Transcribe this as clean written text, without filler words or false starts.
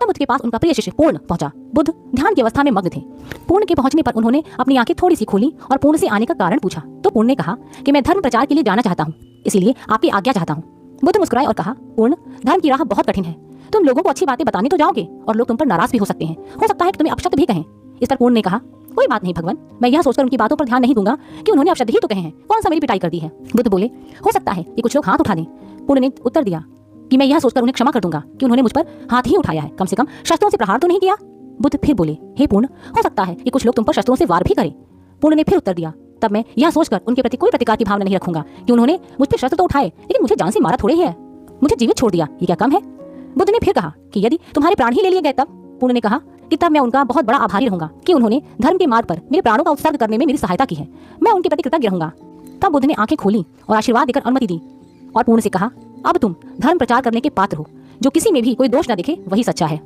तब बुद्ध के पास उनका प्रिय शिष्य पूर्ण पहुंचा। बुद्ध ध्यान की अवस्था में मग्न थे। पूर्ण के पहुंचने पर उन्होंने अपनी आंखें थोड़ी सी खोली और पूर्ण से आने का कारण पूछा तो पूर्ण ने कहा कि मैं धर्म प्रचार के लिए जाना चाहता हूँ, इसीलिए आपकी आज्ञा चाहता हूँ। बुद्ध मुस्कुराए और कहा, पूर्ण, धर्म की राह बहुत कठिन है। तुम लोगों को अच्छी बातें बताने तो जाओगे और लोग तुम पर नाराज भी हो सकते हैं। हो सकता है कि तुम्हें अपशब्द भी कहें। इस पर पूर्ण ने कहा, कोई बात नहीं भगवान, मैं यह सोचकर उनकी बातों पर ध्यान नहीं दूंगा कि उन्होंने अपशब्द ही तो कहे हैं, कौन सा मेरी पिटाई कर दी है। बुद्ध बोले, हो सकता है कि कुछ लोग हाथ उठा दें। पूर्ण ने उत्तर दिया कि मैं यह सोचकर उन्हें क्षमा कर दूंगा कि उन्होंने मुझ पर हाथ ही उठाया है, कम से कम शस्त्रों से प्रहार तो नहीं किया। बुद्ध फिर बोले, हे पूर्ण, हो सकता है कि कुछ लोग तुम पर शस्त्रों से वार भी करें। पूर्ण ने फिर उत्तर दिया, तब मैं यह सोचकर उनके प्रति कोई प्रतिकार की भावना नहीं रखूंगा कि उन्होंने मुझ पर शस्त्र तो उठाए लेकिन मुझे जान से मारा थोड़े ही है, मुझे जीवित छोड़ दिया, ये क्या कम है। बुद्ध ने फिर कहा कि यदि तुम्हारे प्राण ही ले लिए गए तब। पूर्ण ने कहा कि तब मैं उनका बहुत बड़ा आभारी रहूंगा कि उन्होंने धर्म के मार्ग पर मेरे प्राणों का उत्सर्ग करने में मेरी सहायता की है। मैं उनके प्रति कृतज्ञ रहूंगा। तब बुद्ध ने आंखें खोली और आशीर्वाद देकर अनुमति दी और पूर्ण से कहा, अब तुम धर्म प्रचार करने के पात्र हो। जो किसी में भी कोई दोष न दिखे वही सच्चा है।